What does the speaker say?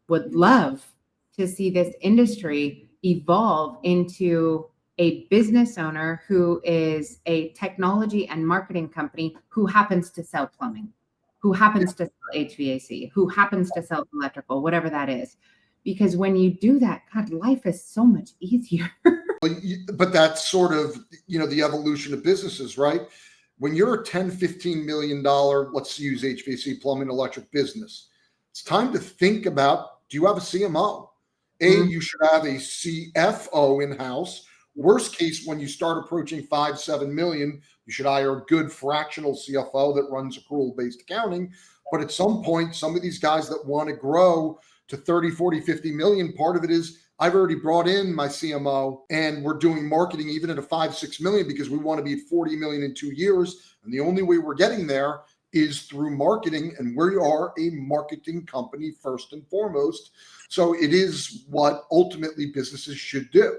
would love to see this industry evolve into a business owner who is a technology and marketing company who happens to sell plumbing, who happens to sell HVAC, who happens to sell electrical, whatever that is. Because when you do that, God, life is so much easier. But that's sort of, the evolution of businesses, right? When you're a $10, $15 million, let's use HVAC, plumbing, electric business, it's time to think about, do you have a CMO? You should have a CFO in-house. Worst case, when you start approaching 5, 7 million, you should hire a good fractional CFO that runs accrual-based accounting. But at some point, some of these guys that want to grow to 30, 40, 50 million, part of it is I've already brought in my CMO and we're doing marketing even at a 5, 6 million because we want to be at 40 million in 2 years. And the only way we're getting there is through marketing. And we are a marketing company first and foremost. So it is what ultimately businesses should do.